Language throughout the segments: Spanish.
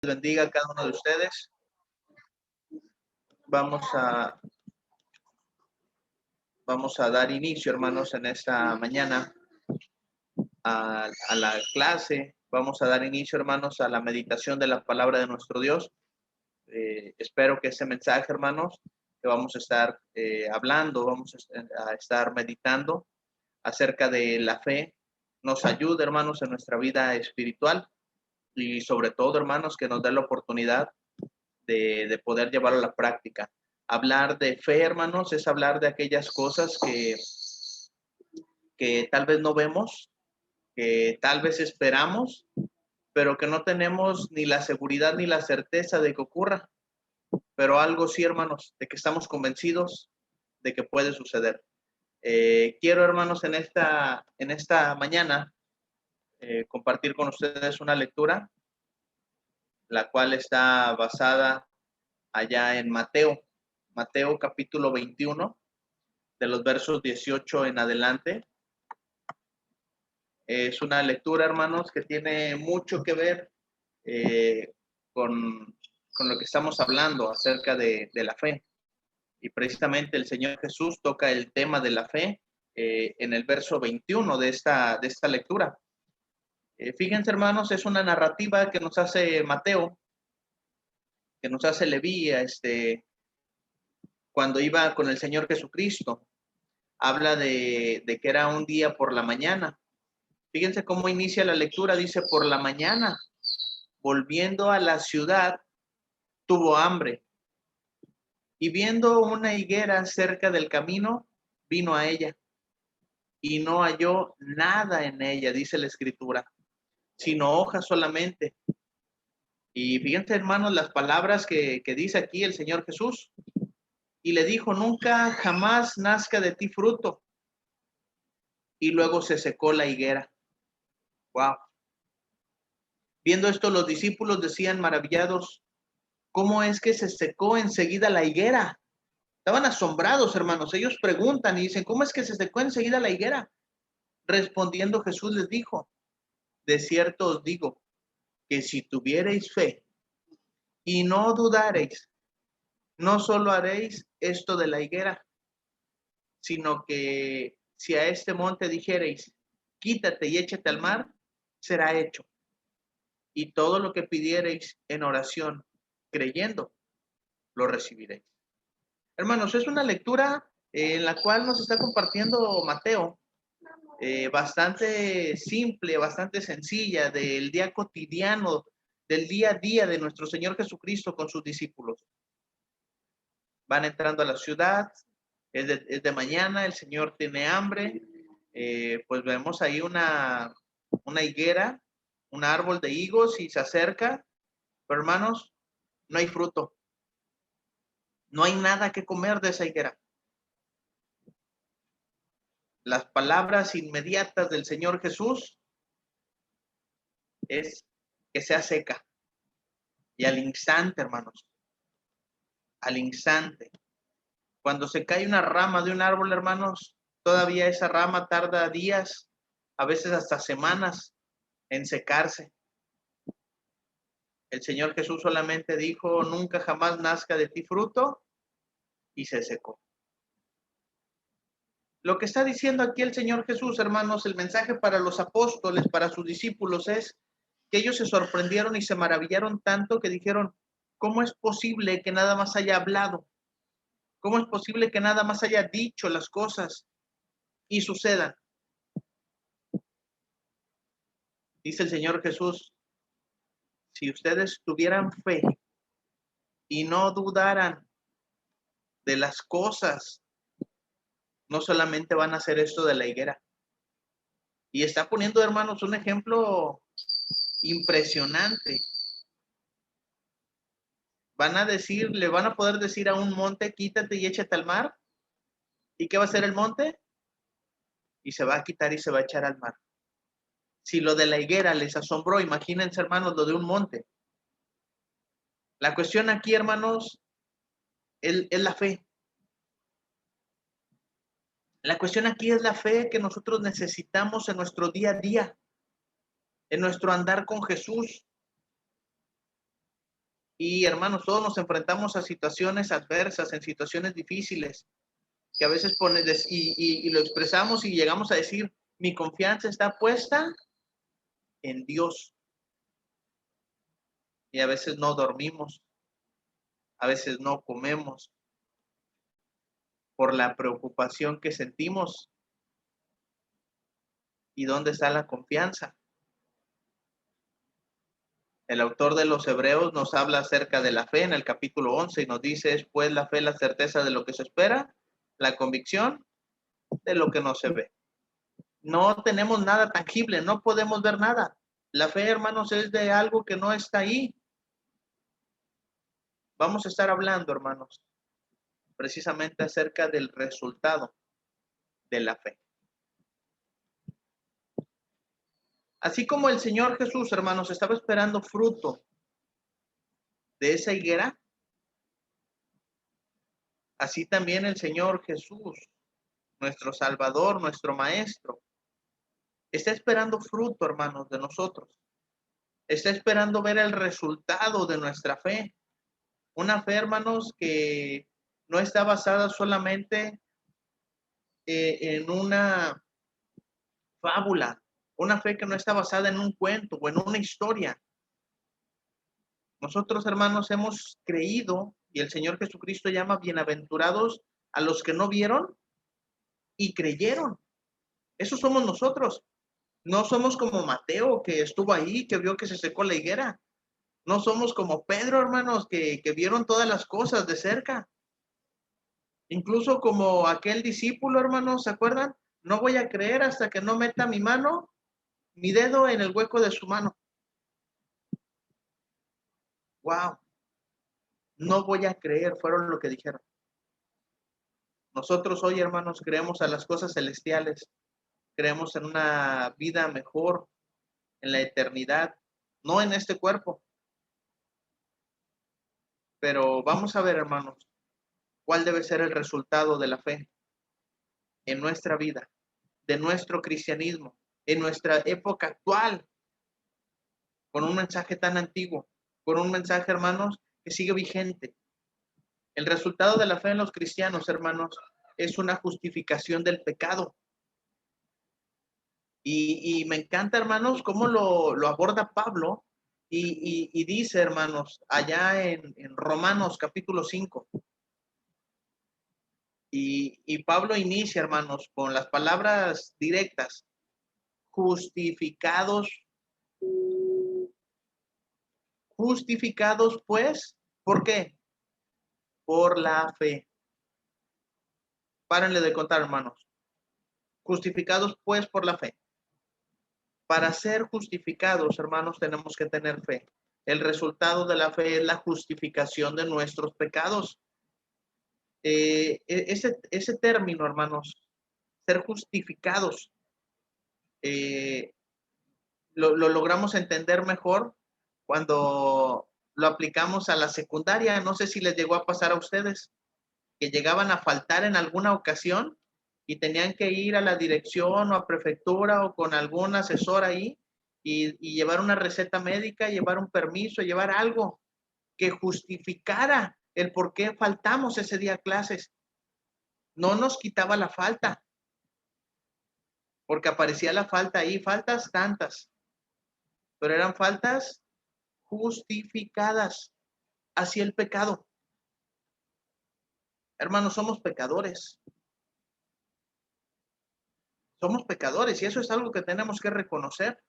Bendiga a cada uno de ustedes. Vamos a dar inicio, hermanos, en esta mañana a la clase. Vamos a dar inicio, hermanos, a la meditación de la palabra de nuestro Dios. Espero que ese mensaje, hermanos, que vamos a estar hablando, vamos a estar meditando acerca de la fe, nos ayude, hermanos, en nuestra vida espiritual y sobre todo, hermanos, que nos dé la oportunidad de poder llevarlo a la práctica. Hablar de fe, hermanos, es hablar de aquellas cosas que tal vez no vemos, que tal vez esperamos, pero que no tenemos ni la seguridad ni la certeza de que ocurra. Pero algo sí, hermanos, de que estamos convencidos de que puede suceder. Quiero, hermanos, en esta mañana compartir con ustedes una lectura, la cual está basada allá en Mateo capítulo 21, de los versos 18 en adelante. Es una lectura, hermanos, que tiene mucho que ver con lo que estamos hablando acerca de la fe. Y precisamente el Señor Jesús toca el tema de la fe en el verso 21 de esta lectura. Fíjense, hermanos, es una narrativa que nos hace Mateo, que nos hace Leví, cuando iba con el Señor Jesucristo. Habla de que era un día por la mañana. Fíjense cómo inicia la lectura, dice: por la mañana, volviendo a la ciudad, tuvo hambre. Y viendo una higuera cerca del camino, vino a ella. Y no halló nada en ella, dice la Escritura, sino hojas solamente. Y fíjense, hermanos, las palabras que dice aquí el Señor Jesús. Y le dijo: nunca jamás nazca de ti fruto. Y luego se secó la higuera. Wow. Viendo esto, los discípulos decían maravillados: ¿cómo es que se secó enseguida la higuera? Estaban asombrados, hermanos. Ellos preguntan y dicen: ¿cómo es que se secó enseguida la higuera? Respondiendo Jesús les dijo: de cierto os digo, que si tuviereis fe y no dudareis, no solo haréis esto de la higuera, sino que si a este monte dijereis: quítate y échate al mar, será hecho. Y todo lo que pidiereis en oración, creyendo, lo recibiréis. Hermanos, es una lectura en la cual nos está compartiendo Mateo, bastante simple, bastante sencilla, del día cotidiano, del día a día de nuestro Señor Jesucristo con sus discípulos. Van entrando a la ciudad, es de mañana, el Señor tiene hambre, pues vemos ahí una higuera, un árbol de higos, y se acerca, pero hermanos, no hay fruto, no hay nada que comer de esa higuera. Las palabras inmediatas del Señor Jesús es que sea seca. Y al instante, hermanos, al instante, cuando se cae una rama de un árbol, hermanos, todavía esa rama tarda días, a veces hasta semanas, en secarse. El Señor Jesús solamente dijo: nunca jamás nazca de ti fruto, y se secó. Lo que está diciendo aquí el Señor Jesús, hermanos, el mensaje para los apóstoles, para sus discípulos, es que ellos se sorprendieron y se maravillaron tanto que dijeron: ¿cómo es posible que nada más haya hablado? ¿Cómo es posible que nada más haya dicho las cosas y sucedan? Dice el Señor Jesús: si ustedes tuvieran fe y no dudaran de las cosas, no solamente van a hacer esto de la higuera. Y está poniendo, hermanos, un ejemplo impresionante. Le van a poder decir a un monte: quítate y échate al mar. ¿Y qué va a hacer el monte? Y se va a quitar y se va a echar al mar. Si lo de la higuera les asombró, imagínense, hermanos, lo de un monte. La cuestión aquí, hermanos, es la fe. La cuestión aquí es la fe que nosotros necesitamos en nuestro día a día, en nuestro andar con Jesús. Y hermanos, todos nos enfrentamos a situaciones adversas, en situaciones difíciles, que a veces y lo expresamos y llegamos a decir, mi confianza está puesta en Dios. Y a veces no dormimos, a veces no comemos por la preocupación que sentimos. ¿Y dónde está la confianza? El autor de los Hebreos nos habla acerca de la fe en el capítulo 11 y nos dice, es pues la fe la certeza de lo que se espera, la convicción de lo que no se ve. No tenemos nada tangible, no podemos ver nada. La fe, hermanos, es de algo que no está ahí. Vamos a estar hablando, hermanos, precisamente acerca del resultado de la fe. Así como el Señor Jesús, hermanos, estaba esperando fruto de esa higuera, así también el Señor Jesús, nuestro Salvador, nuestro Maestro, está esperando fruto, hermanos, de nosotros. Está esperando ver el resultado de nuestra fe. Una fe, hermanos, que no está basada solamente en una fábula, una fe que no está basada en un cuento o en una historia. Nosotros, hermanos, hemos creído y el Señor Jesucristo llama bienaventurados a los que no vieron y creyeron. Esos somos nosotros. No somos como Mateo, que estuvo ahí, que vio que se secó la higuera. No somos como Pedro, hermanos, que vieron todas las cosas de cerca. Incluso como aquel discípulo, hermanos, ¿se acuerdan? No voy a creer hasta que no meta mi mano, mi dedo en el hueco de su mano. Wow, no voy a creer, fueron lo que dijeron. Nosotros hoy, hermanos, creemos a las cosas celestiales, creemos en una vida mejor, en la eternidad, no en este cuerpo. Pero vamos a ver, hermanos, cuál debe ser el resultado de la fe en nuestra vida, de nuestro cristianismo, en nuestra época actual, con un mensaje tan antiguo, con un mensaje, hermanos, que sigue vigente. El resultado de la fe en los cristianos, hermanos, es una justificación del pecado. Y me encanta, hermanos, cómo lo aborda Pablo y dice, hermanos, allá en Romanos capítulo 5. Y Pablo inicia, hermanos, con las palabras directas, justificados, justificados pues, ¿por qué? Por la fe. Párenle de contar, hermanos. Justificados pues por la fe. Para ser justificados, hermanos, tenemos que tener fe. El resultado de la fe es la justificación de nuestros pecados. Ese término, hermanos, ser justificados, lo logramos entender mejor cuando lo aplicamos a la secundaria. No sé si les llegó a pasar a ustedes que llegaban a faltar en alguna ocasión y tenían que ir a la dirección o a prefectura o con algún asesor ahí y llevar una receta médica, llevar un permiso, llevar algo que justificara el por qué faltamos ese día a clases. No nos quitaba la falta, porque aparecía la falta ahí, faltas tantas, pero eran faltas justificadas hacia el pecado. Hermanos, somos pecadores. Somos pecadores y eso es algo que tenemos que reconocer.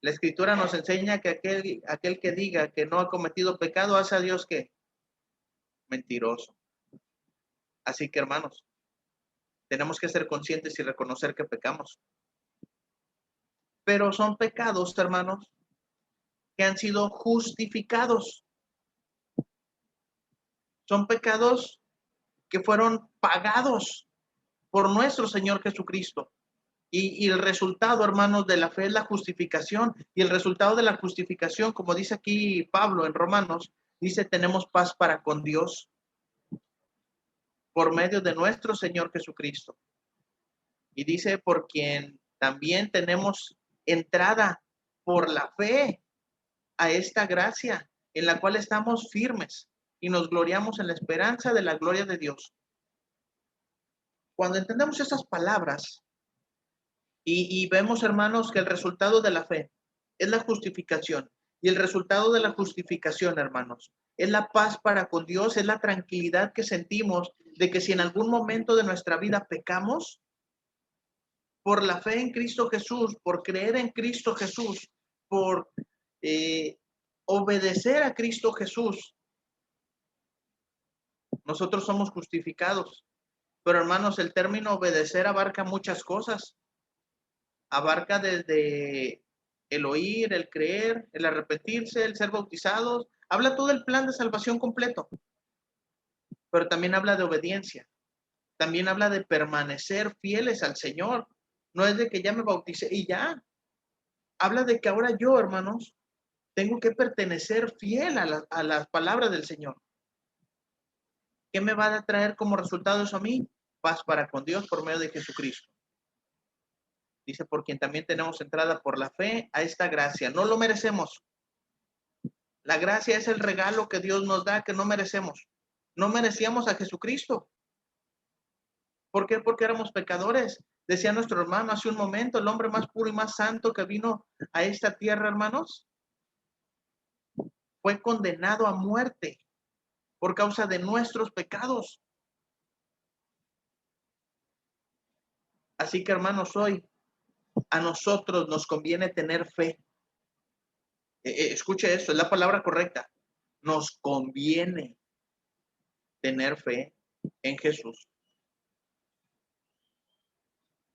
La Escritura nos enseña que aquel que diga que no ha cometido pecado hace a Dios que mentiroso. Así que, hermanos, tenemos que ser conscientes y reconocer que pecamos. Pero son pecados, hermanos, que han sido justificados. Son pecados que fueron pagados por nuestro Señor Jesucristo. Y el resultado, hermanos, de la fe es la justificación. Y el resultado de la justificación, como dice aquí Pablo en Romanos, dice, tenemos paz para con Dios por medio de nuestro Señor Jesucristo. Y dice, por quien también tenemos entrada por la fe a esta gracia. en la cual estamos firmes y nos gloriamos en la esperanza de la gloria de Dios. Cuando entendemos estas palabras y vemos, hermanos, que el resultado de la fe es la justificación, y el resultado de la justificación, hermanos, es la paz para con Dios, es la tranquilidad que sentimos de que si en algún momento de nuestra vida pecamos, por la fe en Cristo Jesús, por creer en Cristo Jesús, por obedecer a Cristo Jesús, nosotros somos justificados. Pero hermanos, el término obedecer abarca muchas cosas. Abarca desde el oír, el creer, el arrepentirse, el ser bautizados. Habla todo el plan de salvación completo. Pero también habla de obediencia. También habla de permanecer fieles al Señor. No es de que ya me bauticé y ya. Habla de que ahora yo, hermanos, tengo que pertenecer fiel a las palabras del Señor. ¿Qué me va a traer como resultado eso a mí? Paz para con Dios por medio de Jesucristo. Dice, por quien también tenemos entrada por la fe a esta gracia. No lo merecemos. La gracia es el regalo que Dios nos da que no merecemos. No merecíamos a Jesucristo. ¿Por qué? Porque éramos pecadores. Decía nuestro hermano hace un momento, el hombre más puro y más santo que vino a esta tierra, hermanos, fue condenado a muerte por causa de nuestros pecados. Así que, hermanos, hoy a nosotros nos conviene tener fe. Escuche esto, es la palabra correcta. Nos conviene tener fe en Jesús.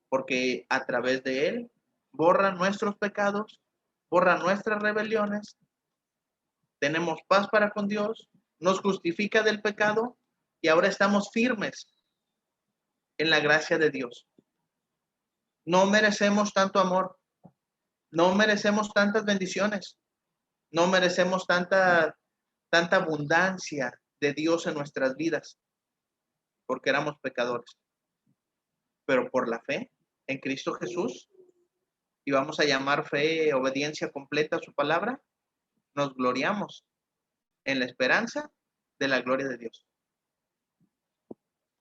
Porque a través de Él borra nuestros pecados, borra nuestras rebeliones, tenemos paz para con Dios, nos justifica del pecado y ahora estamos firmes en la gracia de Dios. No merecemos tanto amor, no merecemos tantas bendiciones, no merecemos tanta abundancia de Dios en nuestras vidas, porque éramos pecadores. Pero por la fe en Cristo Jesús, y vamos a llamar fe obediencia completa a su palabra, nos gloriamos en la esperanza de la gloria de Dios.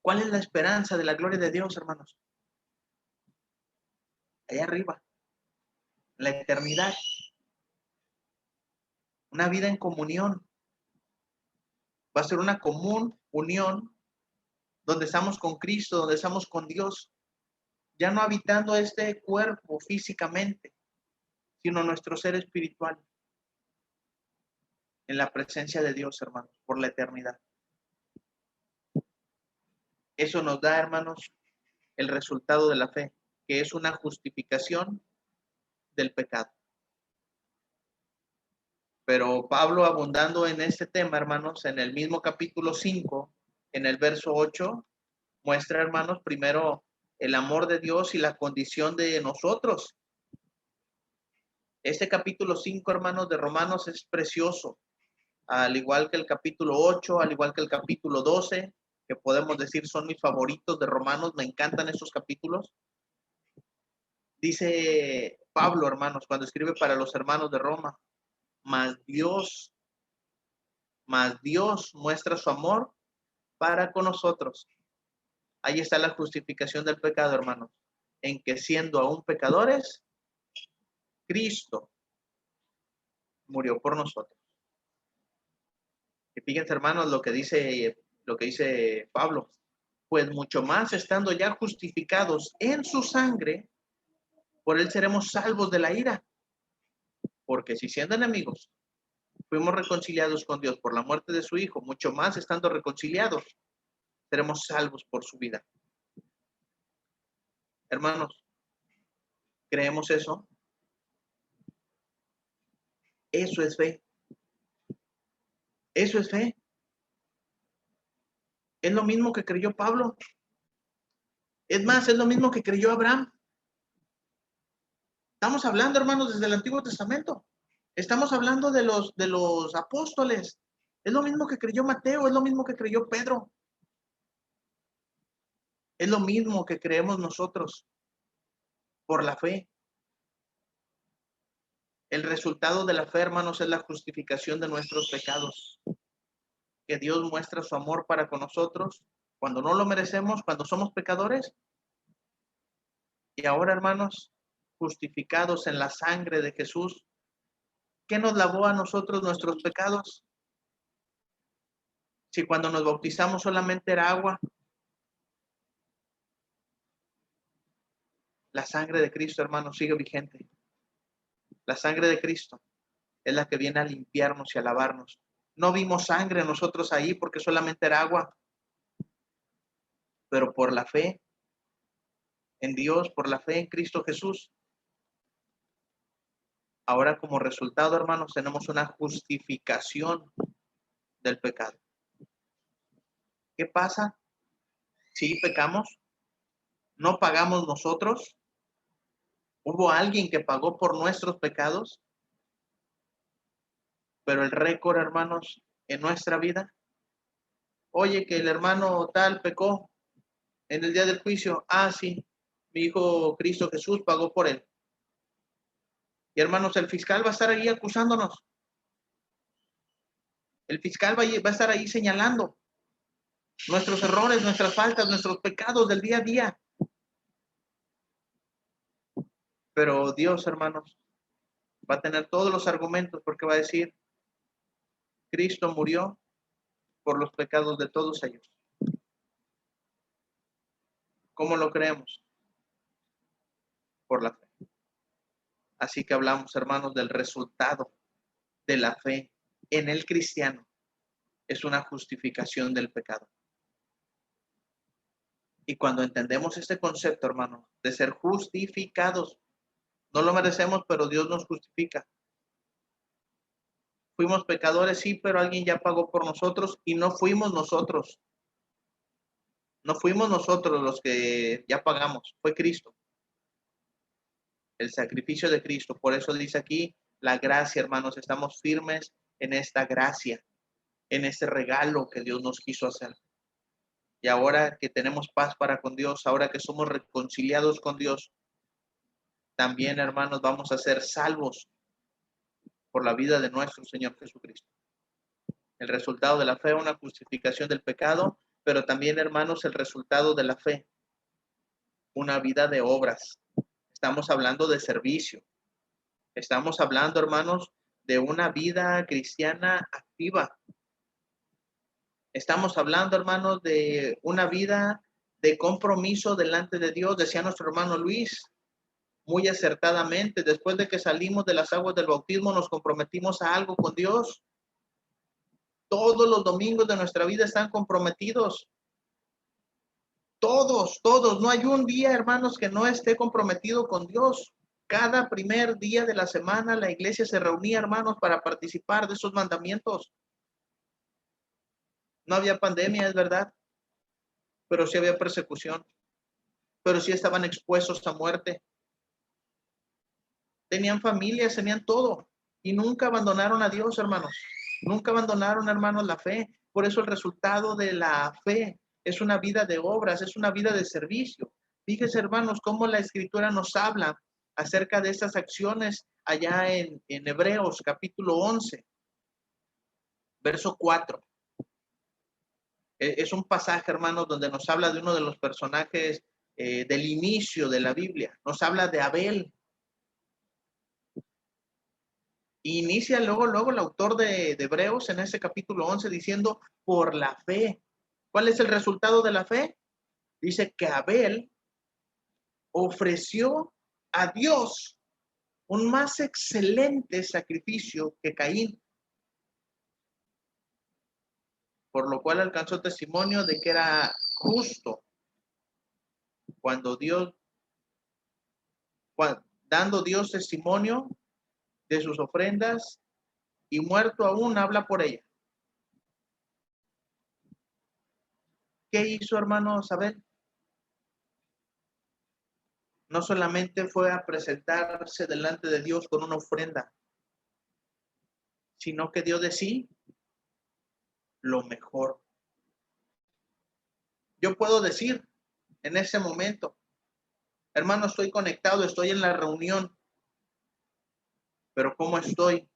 ¿Cuál es la esperanza de la gloria de Dios, hermanos? Allá arriba, la eternidad, una vida en comunión. Va a ser una común unión donde estamos con Cristo, donde estamos con Dios, ya no habitando este cuerpo físicamente, sino nuestro ser espiritual, en la presencia de Dios, hermanos, por la eternidad. Eso nos da, hermanos, el resultado de la fe, que es una justificación del pecado. Pero Pablo, abundando en este tema, hermanos, en el mismo capítulo 5, en el verso 8, muestra, hermanos, primero el amor de Dios y la condición de nosotros. Este capítulo 5, hermanos, de Romanos es precioso, al igual que el capítulo 8, al igual que el capítulo 12, que podemos decir son mis favoritos de Romanos, me encantan estos capítulos. Dice Pablo, hermanos, cuando escribe para los hermanos de Roma, mas Dios muestra su amor para con nosotros. Ahí está la justificación del pecado, hermanos, en que siendo aún pecadores, Cristo murió por nosotros. Y fíjense, hermanos, lo que dice Pablo, pues mucho más estando ya justificados en su sangre, por él seremos salvos de la ira. Porque si siendo enemigos fuimos reconciliados con Dios por la muerte de su Hijo, mucho más estando reconciliados, seremos salvos por su vida. Hermanos, ¿creemos eso? Eso es fe. Eso es fe. Es lo mismo que creyó Pablo. Es más, es lo mismo que creyó Abraham. Estamos hablando, hermanos, desde el Antiguo Testamento. Estamos hablando de los apóstoles. Es lo mismo que creyó Mateo, es lo mismo que creyó Pedro. Es lo mismo que creemos nosotros por la fe. El resultado de la fe, hermanos, es la justificación de nuestros pecados. Que Dios muestra su amor para con nosotros cuando no lo merecemos, cuando somos pecadores. Y ahora, hermanos, justificados en la sangre de Jesús, ¿qué nos lavó a nosotros nuestros pecados? Si cuando nos bautizamos solamente era agua, la sangre de Cristo, hermanos, sigue vigente. La sangre de Cristo es la que viene a limpiarnos y a lavarnos. No vimos sangre nosotros ahí porque solamente era agua, pero por la fe en Dios, por la fe en Cristo Jesús, ahora como resultado, hermanos, tenemos una justificación del pecado. ¿Qué pasa si pecamos? ¿No pagamos nosotros? ¿Hubo alguien que pagó por nuestros pecados? Pero el récord, hermanos, en nuestra vida, oye, que el hermano tal pecó en el día del juicio. Ah, sí, mi hijo Cristo Jesús pagó por él. Y hermanos, el fiscal va a estar ahí acusándonos. El fiscal va a estar ahí señalando nuestros errores, nuestras faltas, nuestros pecados del día a día. Pero Dios, hermanos, va a tener todos los argumentos porque va a decir, Cristo murió por los pecados de todos ellos. ¿Cómo lo creemos? Por la fe. Así que hablamos, hermanos, del resultado de la fe en el cristiano. Es una justificación del pecado. Y cuando entendemos este concepto, hermano, de ser justificados, no lo merecemos, pero Dios nos justifica. Fuimos pecadores, sí, pero alguien ya pagó por nosotros y no fuimos nosotros. No fuimos nosotros los que ya pagamos, fue Cristo. El sacrificio de Cristo. Por eso dice aquí la gracia, hermanos, estamos firmes en esta gracia, en este regalo que Dios nos quiso hacer. Y ahora que tenemos paz para con Dios, ahora que somos reconciliados con Dios, también, hermanos, vamos a ser salvos por la vida de nuestro Señor Jesucristo. El resultado de la fe es una justificación del pecado, pero también, hermanos, el resultado de la fe, una vida de obras. Estamos hablando de servicio. Estamos hablando, hermanos, de una vida cristiana activa. Estamos hablando, hermanos, de una vida de compromiso delante de Dios. Decía nuestro hermano Luis, muy acertadamente, después de que salimos de las aguas del bautismo, nos comprometimos a algo con Dios. Todos los domingos de nuestra vida están comprometidos. Todos. No hay un día, hermanos, que no esté comprometido con Dios. Cada primer día de la semana la iglesia se reunía, hermanos, para participar de esos mandamientos. No había pandemia, es verdad, pero sí había persecución, pero sí estaban expuestos a muerte. Tenían familias, tenían todo y nunca abandonaron a Dios, hermanos. Nunca abandonaron, hermanos, la fe. Por eso el resultado de la fe es una vida de obras, es una vida de servicio. Fíjense, hermanos, cómo la Escritura nos habla acerca de estas acciones allá en Hebreos capítulo 11, verso 4. Es un pasaje, hermanos, donde nos habla de uno de los personajes del inicio de la Biblia. Nos habla de Abel. Inicia luego el autor de Hebreos en ese capítulo 11 diciendo, por la fe. ¿Cuál es el resultado de la fe? Dice que Abel ofreció a Dios un más excelente sacrificio que Caín, por lo cual alcanzó testimonio de que era justo cuando dando Dios testimonio de sus ofrendas y muerto aún habla por ella. ¿Qué hizo, hermanos, Abel? No solamente fue a presentarse delante de Dios con una ofrenda, sino que dio de sí lo mejor. Yo puedo decir en ese momento, hermano, estoy conectado, estoy en la reunión, Pero ¿cómo estoy?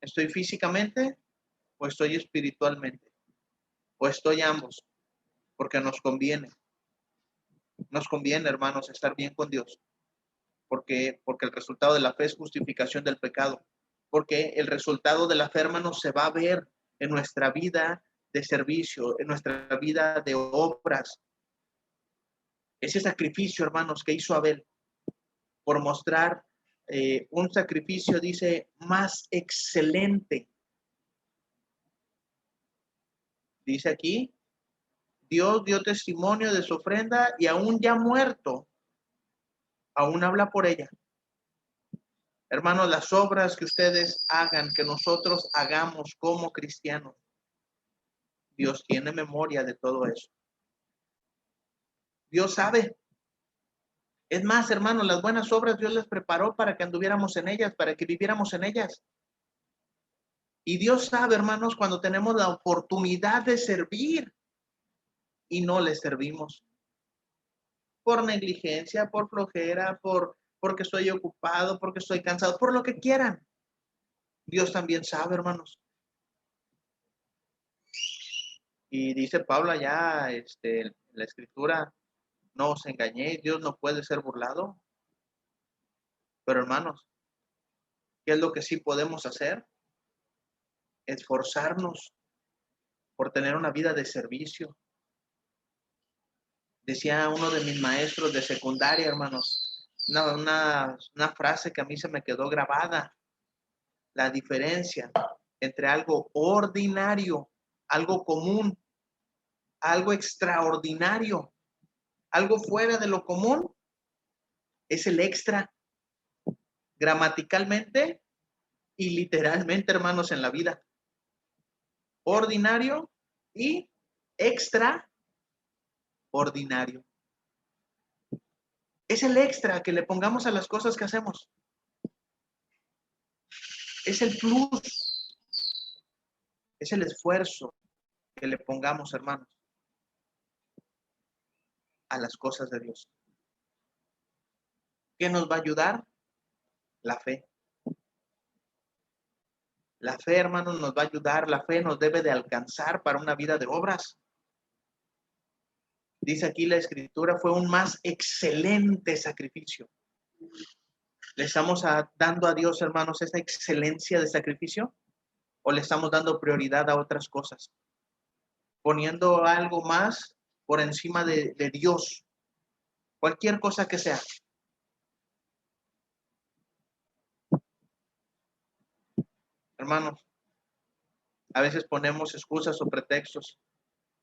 ¿Estoy físicamente o estoy espiritualmente? ¿O estoy ambos? Porque nos conviene. Nos conviene, hermanos, estar bien con Dios. Porque el resultado de la fe es justificación del pecado. Porque el resultado de la fe, hermanos, se va a ver en nuestra vida de servicio, en nuestra vida de obras. Ese sacrificio, hermanos, que hizo Abel por mostrar un sacrificio, dice, más excelente. Dice aquí, Dios dio testimonio de su ofrenda y aún ya muerto, aún habla por ella. Hermanos, las obras que ustedes hagan, que nosotros hagamos como cristianos, Dios tiene memoria de todo eso. Dios sabe. Es más, hermanos, las buenas obras Dios las preparó para que anduviéramos en ellas, para que viviéramos en ellas. Y Dios sabe, hermanos, cuando tenemos la oportunidad de servir y no le servimos. Por negligencia, por flojera, porque estoy ocupado, porque estoy cansado, por lo que quieran. Dios también sabe, hermanos. Y dice Pablo allá, en la escritura, no os engañéis, Dios no puede ser burlado. Pero hermanos, ¿qué es lo que sí podemos hacer? Esforzarnos por tener una vida de servicio. Decía uno de mis maestros de secundaria, hermanos, una frase que a mí se me quedó grabada. La diferencia entre algo ordinario, algo común, algo extraordinario, algo fuera de lo común, es el extra. Gramaticalmente y literalmente, hermanos, en la vida. Ordinario y extraordinario. Es el extra que le pongamos a las cosas que hacemos. Es el plus. Es el esfuerzo que le pongamos, hermanos, a las cosas de Dios. ¿Qué nos va a ayudar? La fe. La fe, hermanos, nos va a ayudar. La fe nos debe de alcanzar para una vida de obras. Dice aquí la escritura, fue un más excelente sacrificio. ¿Le estamos dando a Dios, hermanos, esa excelencia de sacrificio? ¿O le estamos dando prioridad a otras cosas? Poniendo algo más por encima de Dios. Cualquier cosa que sea. Hermanos, a veces ponemos excusas o pretextos.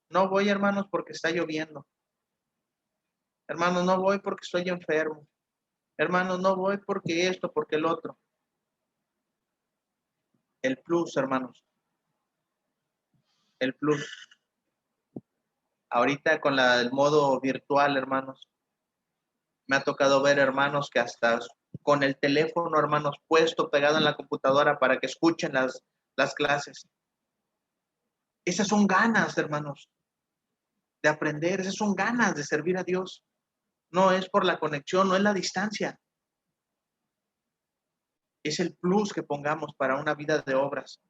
No voy, hermanos, porque está lloviendo. Hermanos, no voy porque estoy enfermo. Hermanos, no voy porque esto, porque el otro. El plus, hermanos. El plus. Ahorita con el modo virtual, hermanos, me ha tocado ver hermanos que hasta con el teléfono, hermanos, puesto, pegado en la computadora para que escuchen las clases. Esas son ganas, hermanos, de aprender. Esas son ganas de servir a Dios. No es por la conexión, no es la distancia. Es el plus que pongamos para una vida de obras.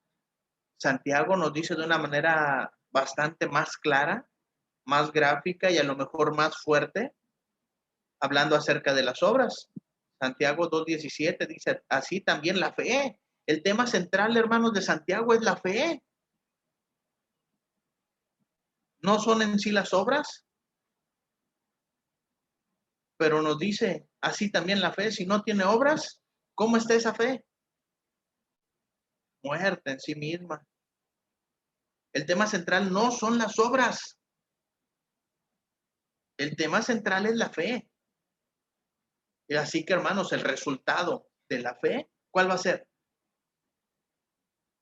Santiago nos dice de una manera bastante más clara, más gráfica y a lo mejor más fuerte, hablando acerca de las obras. Santiago 2:17 dice, así también la fe. El tema central, hermanos, de Santiago es la fe. No son en sí las obras, pero nos dice, así también la fe. Si no tiene obras, ¿cómo está esa fe? Muerta en sí misma. El tema central no son las obras. El tema central es la fe. Y así que, hermanos, el resultado de la fe, ¿cuál va a ser?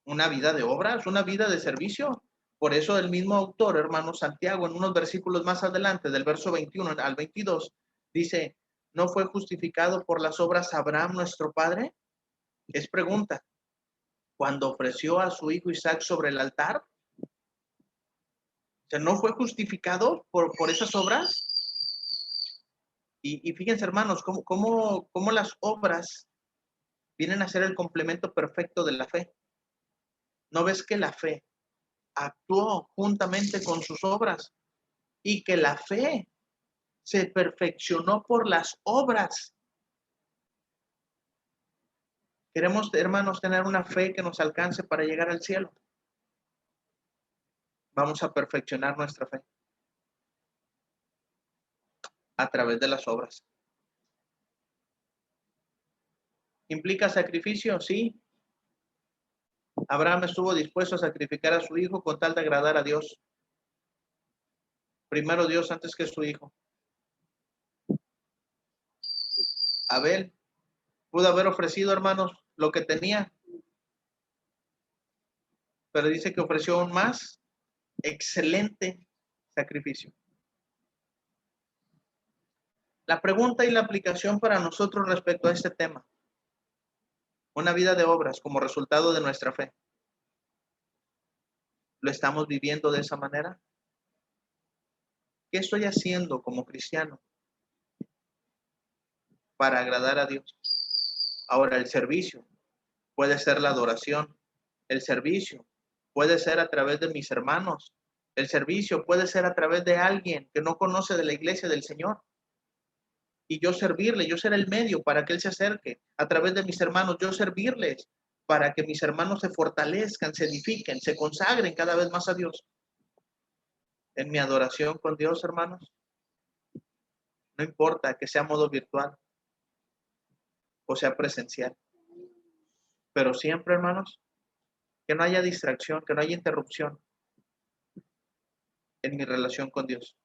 Una vida de obras, una vida de servicio. Por eso el mismo autor, hermano Santiago, en unos versículos más adelante, del verso 21 al 22, dice, ¿no fue justificado por las obras Abraham nuestro padre? Es pregunta. Cuando ofreció a su hijo Isaac sobre el altar, o sea, ¿no fue justificado por esas obras? Y fíjense, hermanos, cómo las obras vienen a ser el complemento perfecto de la fe. ¿No ves que la fe actuó juntamente con sus obras y que la fe se perfeccionó por las obras? Queremos, hermanos, tener una fe que nos alcance para llegar al cielo. Vamos a perfeccionar nuestra fe a través de las obras. ¿Implica sacrificio? Sí. Abraham estuvo dispuesto a sacrificar a su hijo con tal de agradar a Dios. Primero Dios antes que su hijo. Abel pudo haber ofrecido, hermanos, lo que tenía, pero dice que ofreció un más excelente sacrificio. La pregunta y la aplicación para nosotros respecto a este tema: una vida de obras como resultado de nuestra fe. ¿Lo estamos viviendo de esa manera? ¿Qué estoy haciendo como cristiano para agradar a Dios? Ahora, el servicio puede ser la adoración. El servicio puede ser a través de mis hermanos. El servicio puede ser a través de alguien que no conoce de la iglesia del Señor. Y yo servirle, yo ser el medio para que Él se acerque. A través de mis hermanos, yo servirles para que mis hermanos se fortalezcan, se edifiquen, se consagren cada vez más a Dios. En mi adoración con Dios, hermanos, no importa que sea modo virtual o sea presencial, pero siempre, hermanos, que no haya distracción, que no haya interrupción en mi relación con Dios.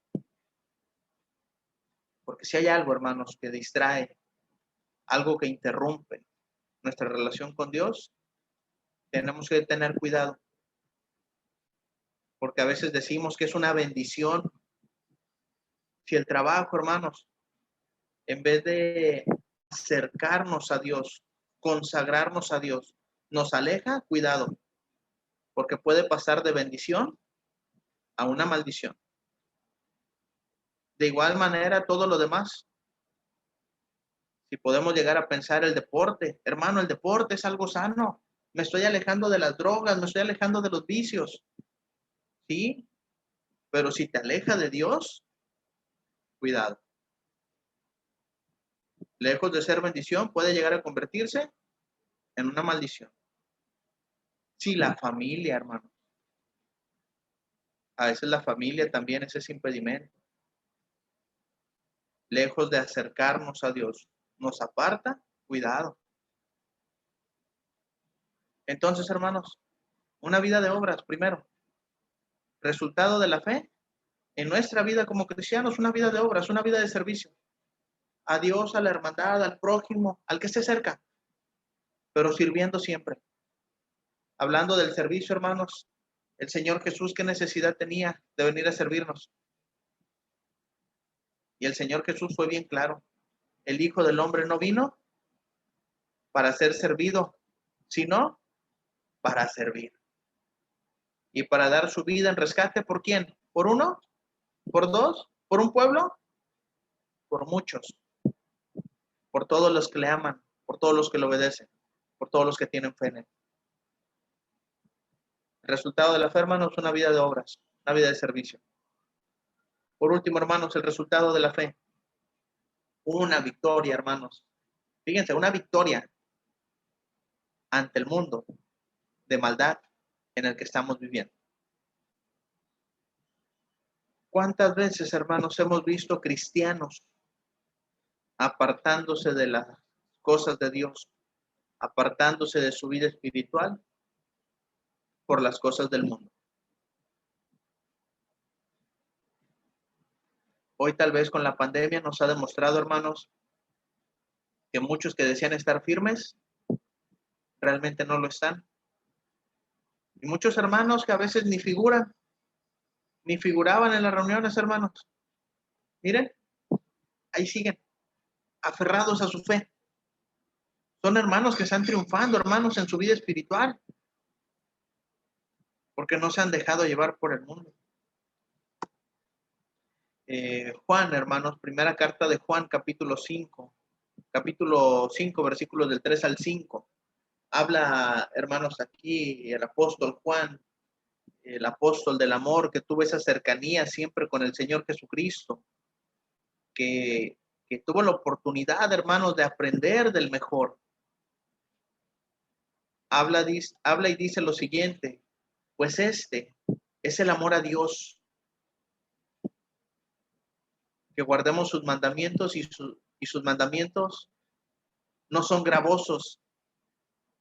Porque si hay algo, hermanos, que distrae, algo que interrumpe nuestra relación con Dios, tenemos que tener cuidado. Porque a veces decimos que es una bendición si el trabajo, hermanos, en vez de acercarnos a Dios, consagrarnos a Dios, nos aleja, cuidado, porque puede pasar de bendición a una maldición. De igual manera, todo lo demás. Si podemos llegar a pensar el deporte, hermano, el deporte es algo sano. Me estoy alejando de las drogas, me estoy alejando de los vicios. Sí, pero si te aleja de Dios, cuidado. Lejos de ser bendición, puede llegar a convertirse en una maldición. Sí, la familia, hermano. A veces la familia también es ese impedimento. Lejos de acercarnos a Dios, nos aparta, cuidado. Entonces, hermanos, una vida de obras, primero. Resultado de la fe en nuestra vida como cristianos, una vida de obras, una vida de servicio. A Dios, a la hermandad, al prójimo, al que esté cerca, pero sirviendo siempre. Hablando del servicio, hermanos, el Señor Jesús, ¿qué necesidad tenía de venir a servirnos? Y el Señor Jesús fue bien claro. El Hijo del Hombre no vino para ser servido, sino para servir. Y para dar su vida en rescate, ¿por quién? ¿Por uno? ¿Por dos? ¿Por un pueblo? Por muchos. Por todos los que le aman, por todos los que le obedecen, por todos los que tienen fe en él. El resultado de la fe, hermanos, es una vida de obras, una vida de servicio. Por último, hermanos, el resultado de la fe. Una victoria, hermanos. Fíjense, una victoria ante el mundo de maldad en el que estamos viviendo. ¿Cuántas veces, hermanos, hemos visto cristianos apartándose de las cosas de Dios, apartándose de su vida espiritual por las cosas del mundo? Hoy tal vez con la pandemia nos ha demostrado, hermanos, que muchos que decían estar firmes realmente no lo están. Y muchos hermanos que a veces ni figuran, ni figuraban en las reuniones, hermanos. Miren, ahí siguen, aferrados a su fe. Son hermanos que están triunfando, hermanos, en su vida espiritual, porque no se han dejado llevar por el mundo. Juan, hermanos, primera carta de Juan, capítulo 5, capítulo 5, versículos del 3 al 5. Habla, hermanos, aquí el apóstol Juan, el apóstol del amor, que tuvo esa cercanía siempre con el Señor Jesucristo, que tuvo la oportunidad, hermanos, de aprender del mejor. Habla y dice lo siguiente: pues este es el amor a Dios, que guardemos sus mandamientos, y sus mandamientos no son gravosos,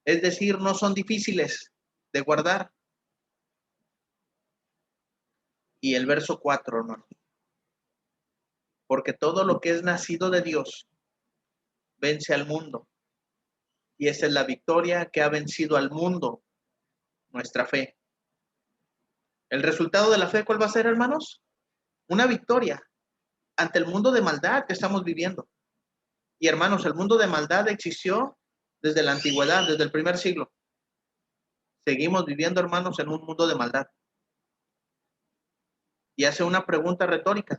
es decir, no son difíciles de guardar. Y el verso 4, hermano: porque todo lo que es nacido de Dios vence al mundo, y esa es la victoria que ha vencido al mundo, nuestra fe. ¿El resultado de la fe cuál va a ser, hermanos? Una victoria ante el mundo de maldad que estamos viviendo. Y hermanos, el mundo de maldad existió desde la antigüedad, desde el primer siglo. Seguimos viviendo, hermanos, en un mundo de maldad. Y hace una pregunta retórica.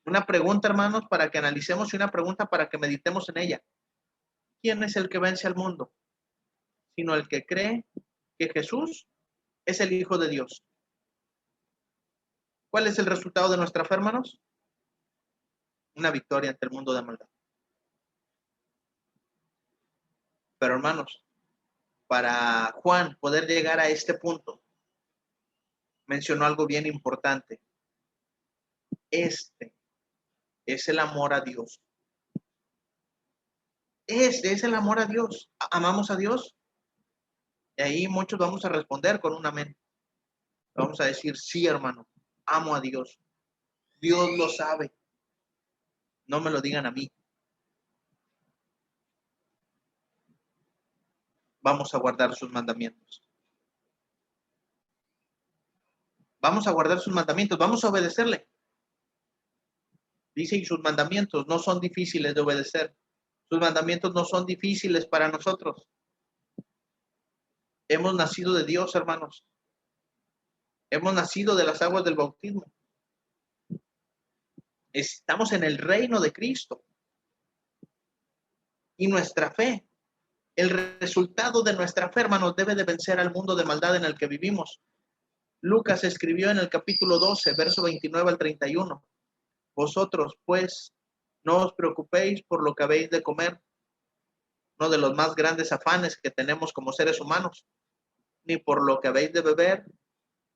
Una pregunta, hermanos, para que analicemos, y una pregunta para que meditemos en ella. ¿Quién es el que vence al mundo? Sino el que cree que Jesús es el Hijo de Dios. ¿Cuál es el resultado de nuestra fe, hermanos? Una victoria ante el mundo de maldad. Pero, hermanos, para Juan poder llegar a este punto, mencionó algo bien importante. Este es el amor a Dios. Este es el amor a Dios. ¿Amamos a Dios? Y ahí muchos vamos a responder con un amén. Vamos a decir: sí, hermano, amo a Dios. Dios lo sabe. No me lo digan a mí. Vamos a guardar sus mandamientos. Vamos a guardar sus mandamientos. Vamos a obedecerle. Dice: y sus mandamientos no son difíciles de obedecer. Sus mandamientos no son difíciles para nosotros. Hemos nacido de Dios, hermanos. Hemos nacido de las aguas del bautismo. Estamos en el reino de Cristo. Y nuestra fe, el resultado de nuestra fe, hermanos, debe de vencer al mundo de maldad en el que vivimos. Lucas escribió en el capítulo 12, verso 29 al 31. Vosotros, pues, no os preocupéis por lo que habéis de comer, uno de los más grandes afanes que tenemos como seres humanos, ni por lo que habéis de beber,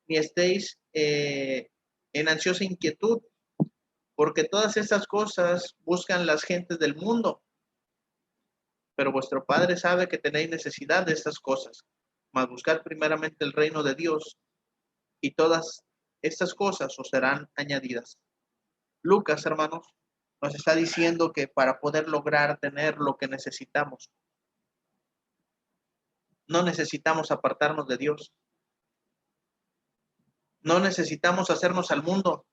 ni estéis en ansiosa inquietud, porque todas estas cosas buscan las gentes del mundo. Pero vuestro Padre sabe que tenéis necesidad de estas cosas. Mas buscad primeramente el reino de Dios, y todas estas cosas os serán añadidas. Lucas, hermanos, nos está diciendo que para poder lograr tener lo que necesitamos, no necesitamos apartarnos de Dios. No necesitamos hacernos al mundo.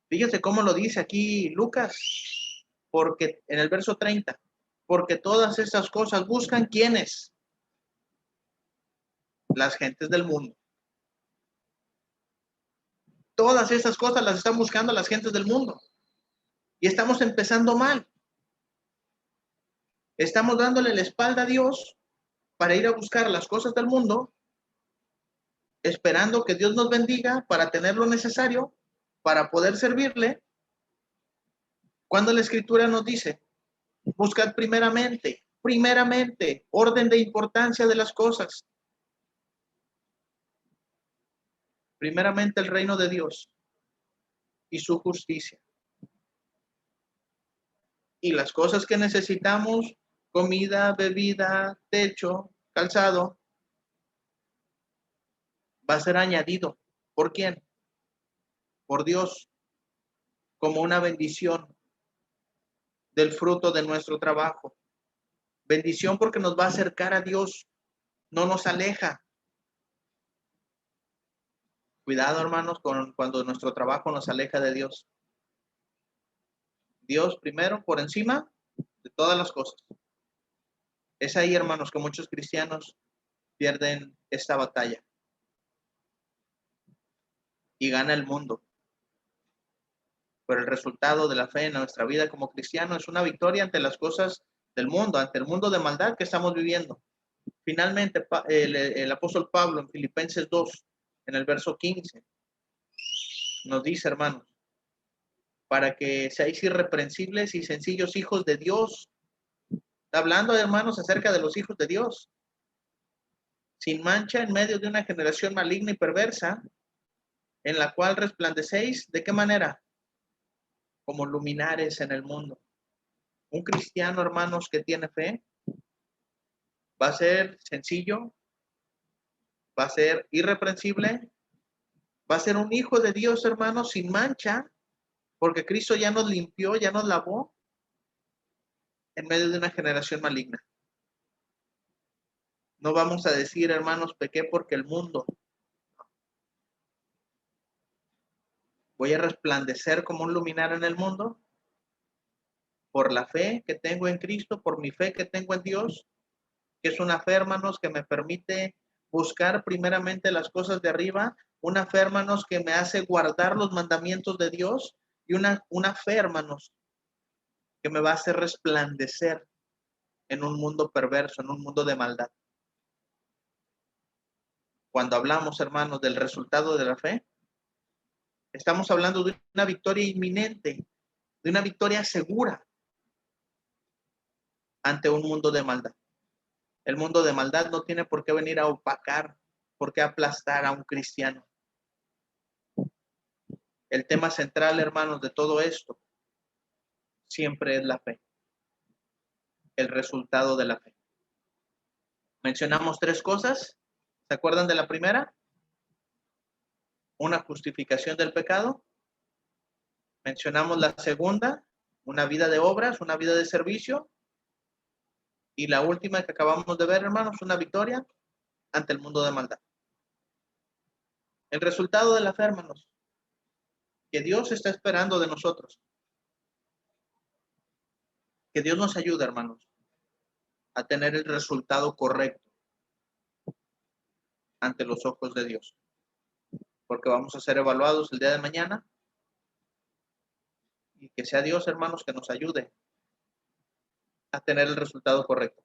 Fíjese cómo lo dice aquí Lucas, porque en el verso 30, porque todas estas cosas buscan ¿quiénes? Las gentes del mundo. Todas esas cosas las están buscando las gentes del mundo. Y estamos empezando mal. Estamos dándole la espalda a Dios para ir a buscar las cosas del mundo, esperando que Dios nos bendiga para tener lo necesario para poder servirle, cuando la Escritura nos dice: buscad primeramente, orden de importancia de las cosas. Primeramente el reino de Dios y su justicia. Y las cosas que necesitamos, comida, bebida, techo, calzado, va a ser añadido. ¿Por quién? Por Dios, como una bendición del fruto de nuestro trabajo. Bendición porque nos va a acercar a Dios, no nos aleja. Cuidado, hermanos, cuando nuestro trabajo nos aleja de Dios. Dios primero, por encima de todas las cosas. Es ahí, hermanos, que muchos cristianos pierden esta batalla y gana el mundo. Pero el resultado de la fe en nuestra vida como cristiano es una victoria ante las cosas del mundo, ante el mundo de maldad que estamos viviendo. Finalmente, el apóstol Pablo en Filipenses 2, en el verso 15, nos dice, hermanos, para que seáis irreprensibles y sencillos hijos de Dios. Está hablando, hermanos, acerca de los hijos de Dios. Sin mancha en medio de una generación maligna y perversa, en la cual resplandecéis, ¿de qué manera? Como luminares en el mundo. Un cristiano, hermanos, que tiene fe, va a ser sencillo, va a ser irreprensible, va a ser un hijo de Dios, hermanos, sin mancha, porque Cristo ya nos limpió, ya nos lavó en medio de una generación maligna. No vamos a decir, hermanos, pequé porque el mundo. Voy a resplandecer como un luminar en el mundo por la fe que tengo en Cristo, por mi fe que tengo en Dios, que es una fe, hermanos, que me permite buscar primeramente las cosas de arriba, una fe, hermanos, que me hace guardar los mandamientos de Dios y una fe, hermanos, que me va a hacer resplandecer en un mundo perverso, en un mundo de maldad. Cuando hablamos, hermanos, del resultado de la fe, estamos hablando de una victoria inminente, de una victoria segura ante un mundo de maldad. El mundo de maldad no tiene por qué venir a opacar, por qué aplastar a un cristiano. El tema central, hermanos, de todo esto siempre es la fe, el resultado de la fe. Mencionamos tres cosas. ¿Se acuerdan de la primera? Una justificación del pecado. Mencionamos la segunda, una vida de obras, una vida de servicio. Y la última que acabamos de ver, hermanos, una victoria ante el mundo de maldad. El resultado de la fe, hermanos, que Dios está esperando de nosotros. Que Dios nos ayude, hermanos, a tener el resultado correcto ante los ojos de Dios. Porque vamos a ser evaluados el día de mañana. Y que sea Dios, hermanos, que nos ayude a tener el resultado correcto.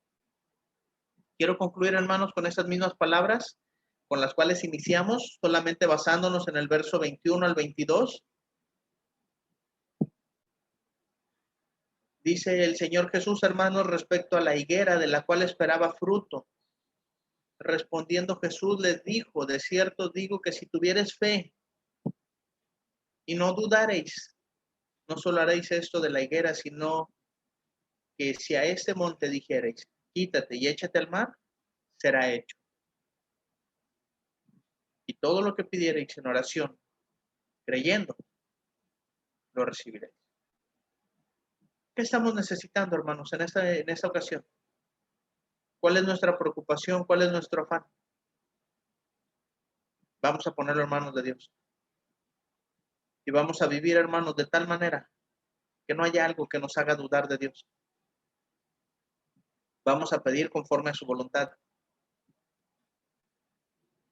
Quiero concluir, hermanos, con estas mismas palabras con las cuales iniciamos, solamente basándonos en el verso 21 al 22. Dice el Señor Jesús, hermanos, respecto a la higuera de la cual esperaba fruto. Respondiendo Jesús les dijo, de cierto digo que si tuviereis fe y no dudareis, no solo haréis esto de la higuera, sino que si a este monte dijereis, quítate y échate al mar, será hecho. Y todo lo que pidiereis en oración, creyendo, lo recibiréis. ¿Qué estamos necesitando, hermanos, en esta ocasión? ¿Cuál es nuestra preocupación? ¿Cuál es nuestro afán? Vamos a ponerlo en manos de Dios. Y vamos a vivir, hermanos, de tal manera que no haya algo que nos haga dudar de Dios. Vamos a pedir conforme a su voluntad.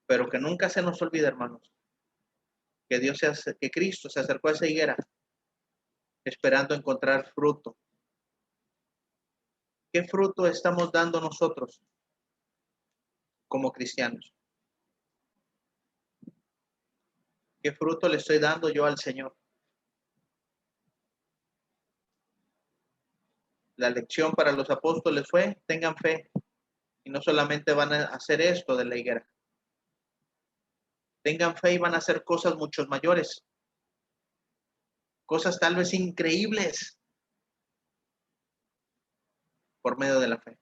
Pero que nunca se nos olvide, hermanos, que Cristo se acercó a esa higuera esperando encontrar fruto. ¿Qué fruto estamos dando nosotros como cristianos? ¿Qué fruto le estoy dando yo al Señor? La lección para los apóstoles fue, tengan fe, y no solamente van a hacer esto de la higuera. Tengan fe y van a hacer cosas mucho mayores, cosas tal vez increíbles por medio de la fe.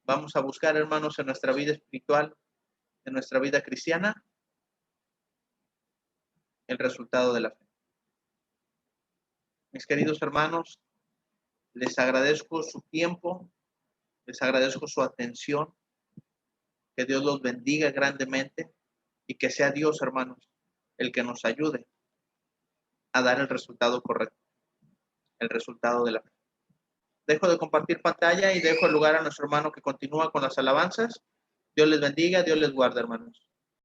Vamos a buscar, hermanos, en nuestra vida espiritual, en nuestra vida cristiana, el resultado de la fe. Mis queridos hermanos, les agradezco su tiempo, les agradezco su atención, que Dios los bendiga grandemente y que sea Dios, hermanos, el que nos ayude a dar el resultado correcto, el resultado de la fe. Dejo de compartir pantalla y dejo el lugar a nuestro hermano que continúa con las alabanzas. Dios les bendiga, Dios les guarde, hermanos.